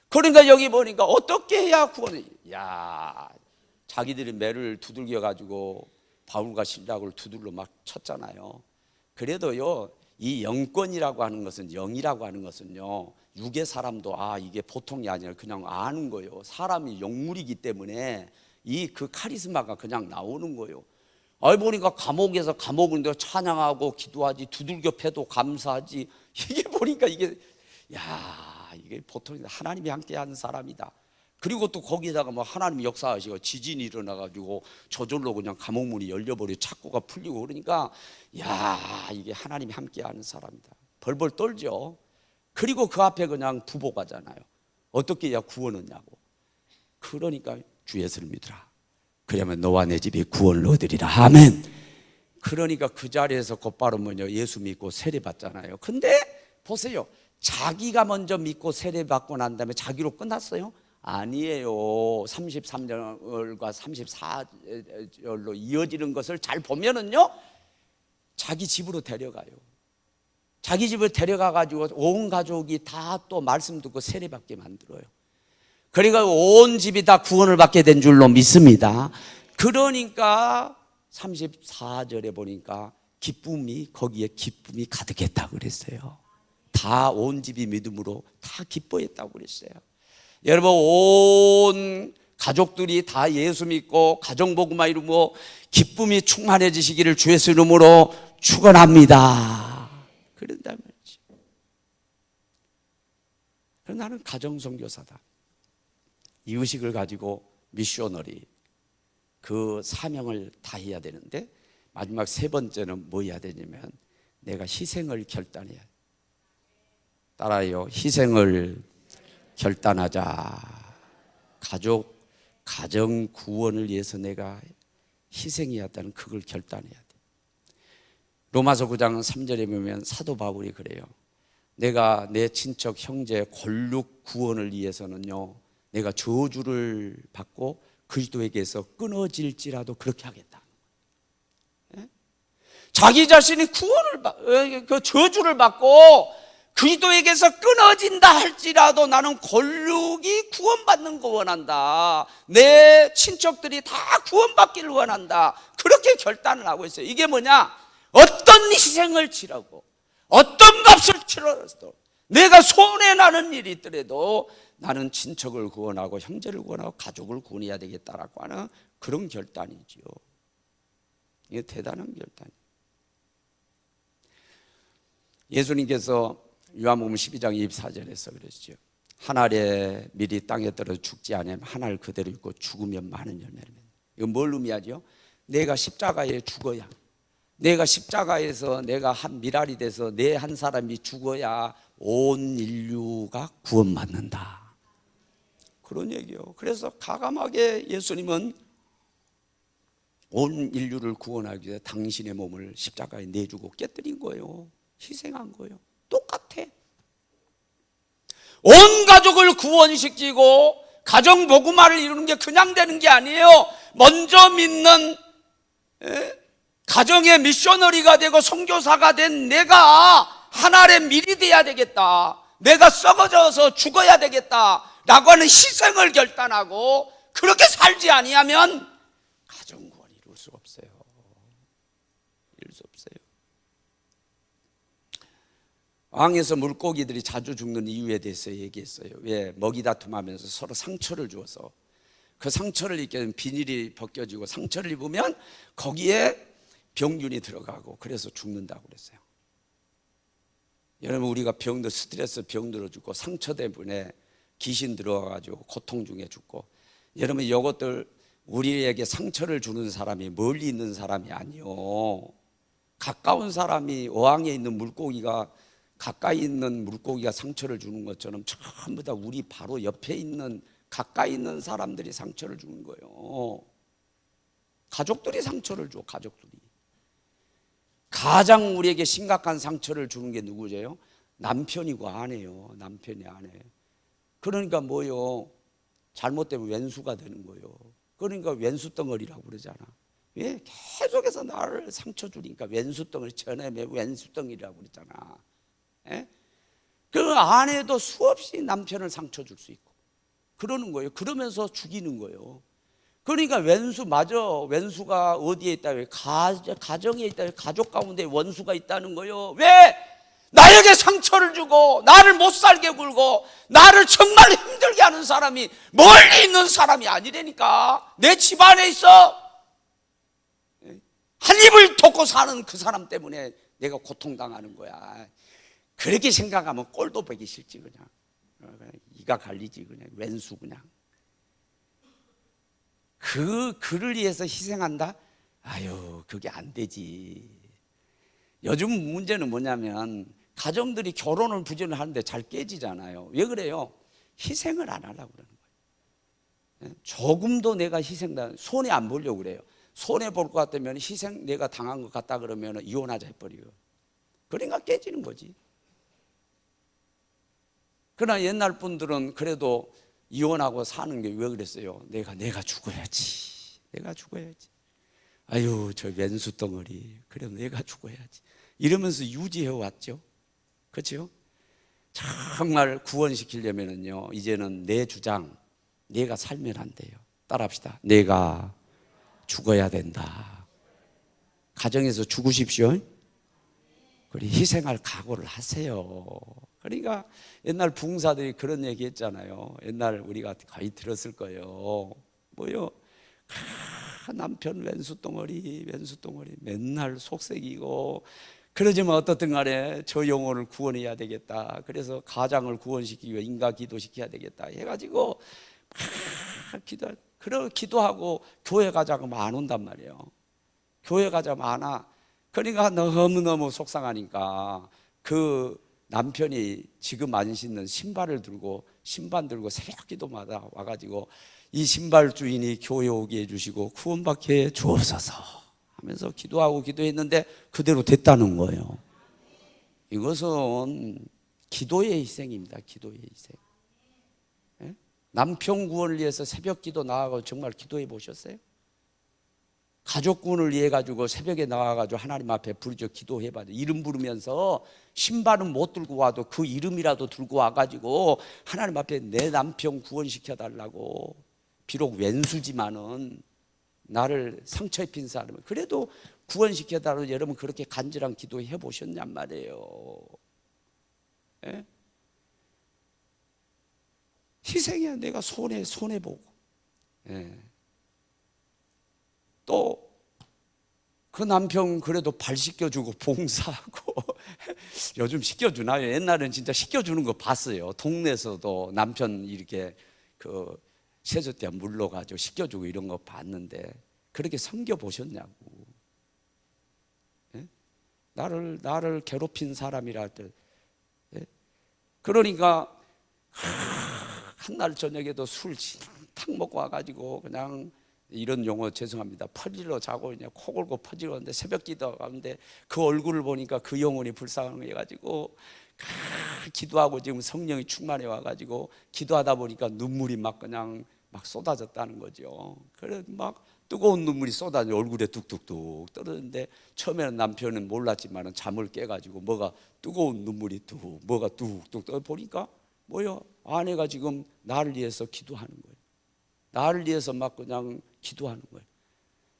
그러니까 여기 보니까 어떻게 해야 구원을, 자기들이 매를 두들겨 가지고 바울과 실락을 두들러 막 쳤잖아요. 그래도요, 이 영권이라고 하는 것은, 영이라고 하는 것은요, 육의 사람도 이게 보통이 아니라 그냥 아는 거예요. 사람이 영물이기 때문에 이 그 카리스마가 그냥 나오는 거예요. 보니까 감옥에서 감옥을 찬양하고 기도하지, 두들겨 패도 감사하지. 이게 보니까 이게 보통 하나님이 함께하는 사람이다. 그리고 또 거기다가 뭐 하나님이 역사하시고 지진이 일어나가지고 저절로 그냥 감옥문이 열려버리고 착고가 풀리고 그러니까 이게 하나님이 함께하는 사람이다. 벌벌 떨죠. 그리고 그 앞에 그냥 부복하잖아요. 어떻게 해야 구원 얻냐고. 그러니까 주 예수를 믿으라. 그러면 너와 내 집이 구원을 얻으리라. 아멘. 그러니까 그 자리에서 곧바로 예수 믿고 세례 받잖아요. 근데 보세요. 자기가 먼저 믿고 세례 받고 난 다음에 자기로 끝났어요? 아니에요. 33절과 34절로 이어지는 것을 잘 보면은요, 자기 집으로 데려가요. 자기 집을 데려가 가지고 온 가족이 다 또 말씀 듣고 세례 받게 만들어요. 그러니까 온 집이 다 구원을 받게 된 줄로 믿습니다. 그러니까 34절에 보니까 거기에 기쁨이 가득했다고 그랬어요. 다 온 집이 믿음으로 다 기뻐했다고 그랬어요. 여러분, 온 가족들이 다 예수 믿고 가정복음화 이루고 기쁨이 충만해지시기를 주 예수 이름으로 축원합니다. 그런다면 그럼 나는 가정선교사다. 이 의식을 가지고 미셔너리 그 사명을 다해야 되는데, 마지막 세 번째는 뭐 해야 되냐면 내가 희생을 결단해야 돼. 따라요. 희생을 결단하자. 가정 구원을 위해서 내가 희생해야 한다는 그걸 결단해야 돼. 로마서 9장 3절에 보면 사도 바울이 그래요. 내가 내 친척 형제 골육 구원을 위해서는요, 내가 저주를 받고 그리스도에게서 끊어질지라도 그렇게 하겠다. 자기 자신이 그 저주를 받고 그리스도에게서 끊어진다 할지라도 나는 골육이 구원받는 거 원한다. 내 친척들이 다 구원받기를 원한다. 그렇게 결단을 하고 있어요. 이게 뭐냐? 어떤 희생을 치르고 어떤 값을 치러도 내가 손해나는 일이 있더라도 나는 친척을 구원하고 형제를 구원하고 가족을 구원해야 되겠다라고 하는 그런 결단이지요. 이게 대단한 결단이에요. 예수님께서 요한복음 12장 24절에서 그랬죠. 한 알에 미리 땅에 떨어져 죽지 않으면 한 알 그대로 있고 죽으면 많은 열매를. 이건 뭘 의미하죠? 내가 십자가에 죽어야, 내가 십자가에서 내가 한 미랄이 돼서 내 한 사람이 죽어야 온 인류가 구원받는다. 그런 얘기요. 그래서 가감하게 예수님은 온 인류를 구원하기 위해 당신의 몸을 십자가에 내주고 깨뜨린 거예요. 희생한 거예요. 똑같아. 온 가족을 구원시키고 가정 복음화를 이루는 게 그냥 되는 게 아니에요. 먼저 믿는 가정의 미셔너리가 되고 선교사가 된 내가 하나님의 밀이 돼야 되겠다, 내가 썩어져서 죽어야 되겠다 라고 하는 희생을 결단하고 그렇게 살지 아니하면 가정구원 이룰 수 없어요. 이룰 수 없어요. 왕에서 물고기들이 자주 죽는 이유에 대해서 얘기했어요. 왜? 먹이 다툼하면서 서로 상처를 주어서, 그 상처를 입게 비닐이 벗겨지고 상처를 입으면 거기에 병균이 들어가고 그래서 죽는다고 그랬어요. 여러분, 우리가 병들, 스트레스 병들어 죽고 상처 때문에 귀신 들어와가지고 고통 중에 죽고, 여러분 이것들 우리에게 상처를 주는 사람이 멀리 있는 사람이 아니요, 가까운 사람이, 어항에 있는 물고기가 가까이 있는 물고기가 상처를 주는 것처럼 전부 다 우리 바로 옆에 있는 가까이 있는 사람들이 상처를 주는 거예요. 가족들이 상처를 줘. 가족들이 가장 우리에게 심각한 상처를 주는 게 누구죠? 남편이고 아내요. 남편이 아내. 그러니까 뭐요? 잘못되면 왼수가 되는 거예요. 그러니까 왼수 덩어리라고 그러잖아. 왜? 계속해서 나를 상처 주니까 왼수 덩어리, 전에 왼수 덩어리라고 그랬잖아. 예? 그 아내도 수없이 남편을 상처 줄 수 있고 그러는 거예요. 그러면서 죽이는 거예요. 그러니까 왼수, 맞아. 왼수가 어디에 있다? 가정에 있다. 가족 가운데 원수가 있다는 거예요. 왜? 나에게 상처를 주고 나를 못 살게 굴고 나를 정말 힘들게 하는 사람이 멀리 있는 사람이 아니라니까. 내 집 안에 있어. 한 입을 덮고 사는 그 사람 때문에 내가 고통당하는 거야. 그렇게 생각하면 꼴도 보기 싫지. 그냥 이가 갈리지. 그냥 왼수. 그냥 그를 위해서 희생한다? 아유, 그게 안 되지. 요즘 문제는 뭐냐면 가정들이 결혼을 부전을 하는데 잘 깨지잖아요. 왜 그래요? 희생을 안 하려고 그러는 거예요. 조금도 내가 희생당, 손해 안 보려고 그래요. 손해 볼 것 같으면 희생 내가 당한 것 같다 그러면 이혼하자 해버려요. 그러니까 깨지는 거지. 그러나 옛날 분들은 그래도 이혼하고 사는 게 왜 그랬어요? 내가 죽어야지. 내가 죽어야지. 아유, 저 왼수 덩어리. 그래, 내가 죽어야지. 이러면서 유지해 왔죠. 그렇죠? 정말 구원시키려면요, 이제는 내 주장, 내가 살면 안 돼요. 따라합시다. 내가 죽어야 된다. 가정에서 죽으십시오. 그리고 희생할 각오를 하세요. 그러니까 옛날 부흥사들이 그런 얘기 했잖아요. 옛날 우리가 거의 들었을 거예요. 뭐요? 남편 왼수 덩어리 맨날 속색이고, 그러지만 어떻든 간에 저 영혼을 구원해야 되겠다. 그래서 가장을 구원시키기 위해 인가 기도시켜야 되겠다 해가지고 기도하고 교회 가자고 안 온단 말이에요. 교회 가자면 안 와. 그러니까 너무너무 속상하니까 그 남편이 지금 안 신는 신발을 들고, 신발 들고 새벽 기도마다 와가지고 이 신발 주인이 교회 오게 해주시고 구원받게 해 주옵소서 하면서 기도하고 기도했는데 그대로 됐다는 거예요. 이것은 기도의 희생입니다. 기도의 희생. 예? 남편 구원을 위해서 새벽 기도 나가고 정말 기도해 보셨어요? 가족 구원을 위해 가지고 새벽에 나와가지고 하나님 앞에 부르짖어 기도해봐요. 이름 부르면서 신발은 못 들고 와도 그 이름이라도 들고 와가지고 하나님 앞에 내 남편 구원시켜 달라고. 비록 왼수지만은 나를 상처 입힌 사람은 그래도 구원시켜 달라고. 여러분 그렇게 간절한 기도해 보셨냔 말이에요. 예? 희생이야. 내가 손해 보고. 예. 또 그 남편 그래도 발 씻겨주고 봉사하고 요즘 씻겨주나요? 옛날엔 진짜 씻겨주는 거 봤어요. 동네에서도 남편 이렇게 그 세숫대 물러가지고 씻겨주고 이런 거 봤는데 그렇게 섬겨 보셨냐고. 예? 나를 괴롭힌 사람이라 할 때, 예? 그러니까 한날 저녁에도 술 탁 먹고 와가지고 그냥 이런 용어 죄송합니다. 퍼질러 자고 그냥 코 골고 퍼질렀는데 새벽 기도 가는데 그 얼굴을 보니까 그 영혼이 불쌍해가지고 기도하고 지금 성령이 충만해 와가지고 기도하다 보니까 눈물이 막 그냥 막 쏟아졌다는 거죠. 그래 막 뜨거운 눈물이 쏟아져 얼굴에 뚝뚝뚝 떨어졌는데 처음에는 남편은 몰랐지만 잠을 깨가지고 뭐가 뜨거운 눈물이 뭐가 뚝뚝 떨어 보니까 뭐요? 아내가 지금 나를 위해서 기도하는 거예요. 나를 위해서 막 그냥 기도하는 거예요.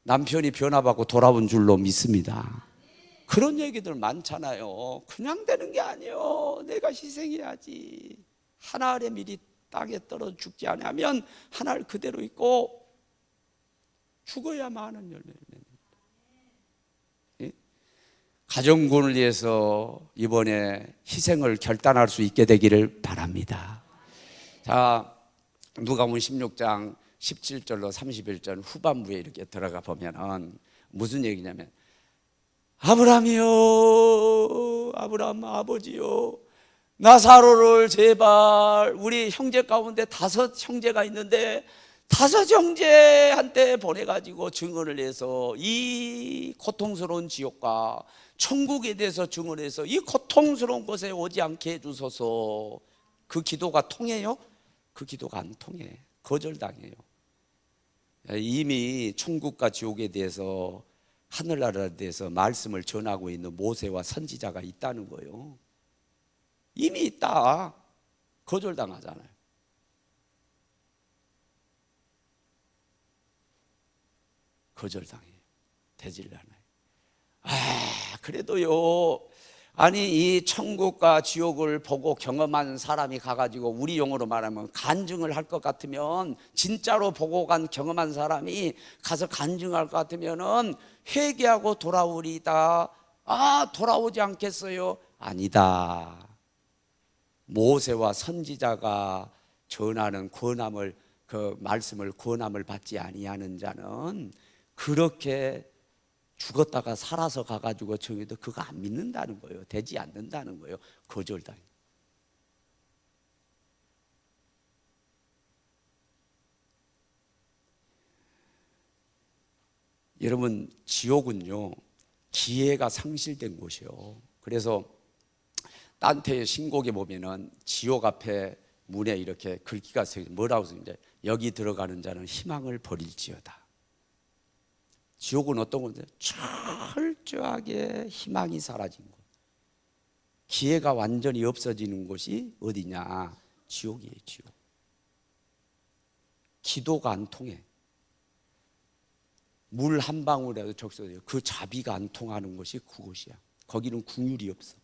남편이 변화받고 돌아온 줄로 믿습니다. 그런 얘기들 많잖아요. 그냥 되는 게 아니에요. 내가 희생해야지. 한 알의 밀이 땅에 떨어 죽지 않으면 한 알 그대로 있고 죽어야 많은 열매를 맺는 거예요. 가정군을 위해서 이번에 희생을 결단할 수 있게 되기를 바랍니다. 자, 누가복음 16장 17절로 31절 후반부에 이렇게 들어가 보면은 무슨 얘기냐면 아브라함이요, 아브라함 아버지요, 나사로를 제발, 우리 형제 가운데 5 형제가 있는데 5 형제한테 보내가지고 증언을 해서 이 고통스러운 지옥과 천국에 대해서 증언을 해서 이 고통스러운 곳에 오지 않게 해주소서. 그 기도가 통해요? 그 기도가 안 통해. 거절당해요. 이미 천국과 지옥에 대해서, 하늘나라에 대해서 말씀을 전하고 있는 모세와 선지자가 있다는 거예요. 이미 있다. 거절당하잖아요. 거절당해요. 되질 않아요. 그래도요, 아니 이 천국과 지옥을 보고 경험한 사람이 가가지고 우리 용어로 말하면 간증을 할 것 같으면, 진짜로 보고 간 경험한 사람이 가서 간증할 것 같으면은 회개하고 돌아오리다. 돌아오지 않겠어요? 아니다. 모세와 선지자가 전하는 권함을, 그 말씀을 권함을 받지 아니하는 자는 그렇게 죽었다가 살아서 가가지고 정해도 그거 안 믿는다는 거예요. 되지 않는다는 거예요. 거절당해. 여러분, 지옥은요 기회가 상실된 곳이요. 그래서 단테의 신곡에 보면은 지옥 앞에 문에 이렇게 글귀가 써 있어요. 뭐라고 써 있는데, 여기 들어가는 자는 희망을 버릴지어다. 지옥은 어떤 건데? 철저하게 희망이 사라진 곳, 기회가 완전히 없어지는 곳이 어디냐? 지옥이에요. 지옥. 기도가 안 통해. 물 한 방울이라도 적셔요. 그 자비가 안 통하는 곳이 그곳이야. 거기는 긍휼이 없어.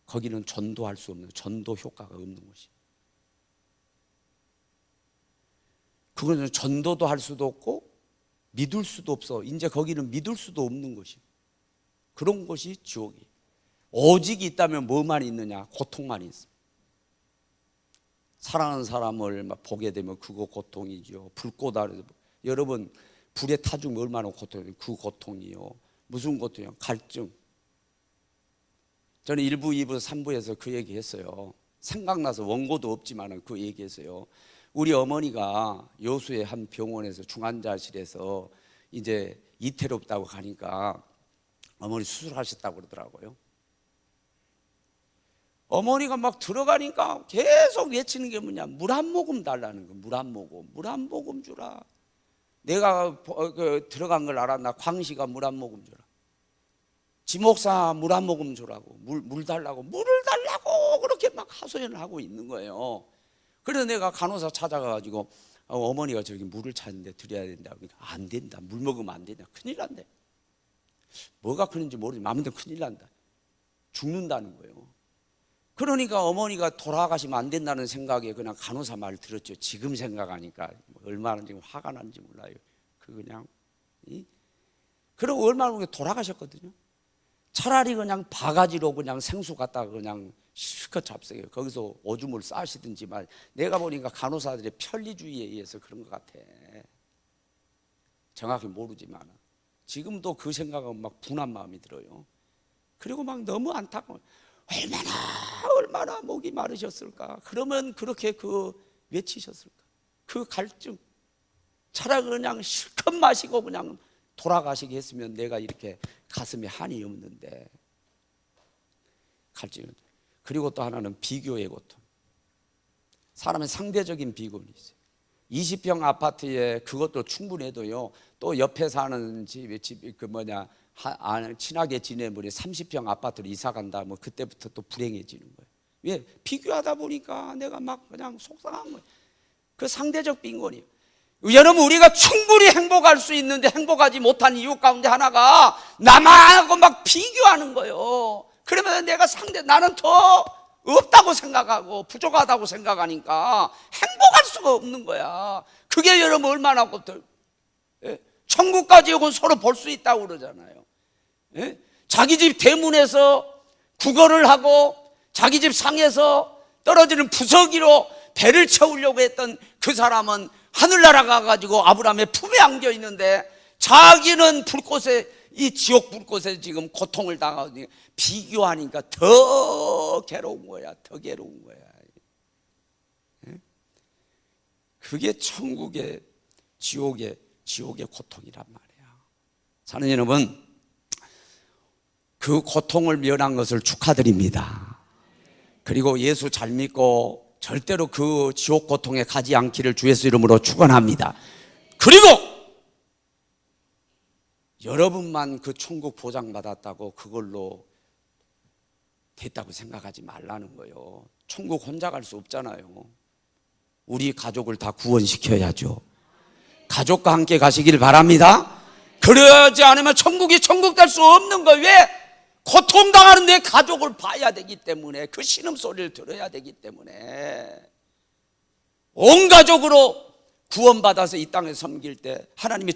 거기는 전도할 수 없는, 전도 효과가 없는 곳이야. 그거는 전도도 할 수도 없고 믿을 수도 없어. 이제 거기는 믿을 수도 없는 곳이야. 그런 곳이 지옥이. 오직 있다면 뭐만 있느냐? 고통만 있어. 사랑하는 사람을 막 보게 되면 그거 고통이죠. 불꽃 아래서, 여러분 불에 타 죽으면 얼마나 고통이에요. 그 고통이요. 무슨 고통이요? 갈증. 저는 1부, 2부, 3부에서 그 얘기 했어요. 생각나서, 원고도 없지만 그 얘기 했어요. 우리 어머니가 여수의 한 병원에서 중환자실에서 이제 이태롭다고 가니까 어머니 수술하셨다고 그러더라고요. 어머니가 막 들어가니까 계속 외치는 게 뭐냐? 물 한 모금 달라는 거. 물 한 모금, 물 한 모금 주라. 내가 들어간 걸 알았나? 광시가 물 한 모금 주라. 지목사 물 한 모금 주라고, 물 달라고, 물을 달라고 그렇게 막 하소연을 하고 있는 거예요. 그래서 내가 간호사 찾아가가지고 어머니가 저기 물을 찾는데 드려야 된다. 그러니까 안 된다. 물 먹으면 안 된다. 큰일 난대. 뭐가 큰일인지 모르지만 아무튼 큰일 난다. 죽는다는 거예요. 그러니까 어머니가 돌아가시면 안 된다는 생각에 그냥 간호사 말 들었죠. 지금 생각하니까 얼마나 지금 화가 나는지 몰라요. 그냥 그러고 얼마나 돌아가셨거든요. 차라리 그냥 바가지로 그냥 생수 갖다가 그냥 실컷 잡수게요. 거기서 오줌을 싸시든지만. 내가 보니까 간호사들의 편리주의에 의해서 그런 것 같아. 정확히 모르지만 지금도 그 생각은 막 분한 마음이 들어요. 그리고 막 너무 안타까워. 얼마나 목이 마르셨을까. 그러면 그렇게 외치셨을까. 그 갈증. 차라리 그냥 실컷 마시고 그냥 돌아가시게 했으면 내가 이렇게 가슴에 한이 없는데. 갈증. 그리고 또 하나는 비교의 고통. 사람의 상대적인 비교는 있어요. 20평 아파트에 그것도 충분해도요. 또 옆에 사는 집이 친하게 지내버리 30평 아파트로 이사 간다. 뭐 그때부터 또 불행해지는 거예요. 왜? 비교하다 보니까 내가 막 그냥 속상한 거예요. 그 상대적 빈곤이에요. 여러분, 우리가 충분히 행복할 수 있는데 행복하지 못한 이유 가운데 하나가 남하고 막 비교하는 거예요. 그러면 나는 더 없다고 생각하고 부족하다고 생각하니까 행복할 수가 없는 거야. 그게 여러분 얼마나 천국까지 오면 서로 볼 수 있다고 그러잖아요. 자기 집 대문에서 구걸을 하고 자기 집 상에서 떨어지는 부서기로 배를 채우려고 했던 그 사람은 하늘나라 가가지고 아브라함의 품에 안겨 있는데 자기는 이 지옥 불꽃에 지금 고통을 당하고 비교하니까 더 괴로운 거야. 더 괴로운 거야. 그게 천국의 지옥의 고통이란 말이야. 사는 여러분, 그 고통을 면한 것을 축하드립니다. 그리고 예수 잘 믿고 절대로 그 지옥 고통에 가지 않기를 주 예수 이름으로 축원합니다. 그리고 여러분만 그 천국 보장받았다고 그걸로 됐다고 생각하지 말라는 거예요. 천국 혼자 갈 수 없잖아요. 우리 가족을 다 구원시켜야죠. 가족과 함께 가시길 바랍니다. 그러지 않으면 천국이 천국 될 수 없는 거예요. 왜? 고통당하는 내 가족을 봐야 되기 때문에, 그 신음소리를 들어야 되기 때문에. 온 가족으로 구원받아서 이 땅에 섬길 때 하나님이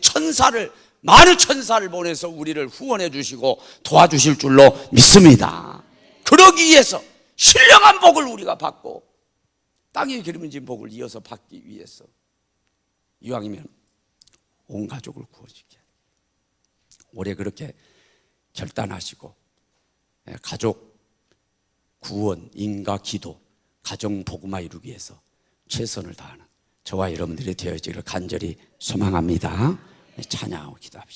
많은 천사를 보내서 우리를 후원해 주시고 도와주실 줄로 믿습니다. 그러기 위해서 신령한 복을 우리가 받고 땅에 기름진 복을 이어서 받기 위해서 이왕이면 온 가족을 구원시켜야 돼요. 올해 그렇게 결단하시고 가족 구원, 인가 기도, 가정 복음화 이루기 위해서 최선을 다하는 저와 여러분들이 되어지기를 간절히 소망합니다. 찬양하고 기도합시다.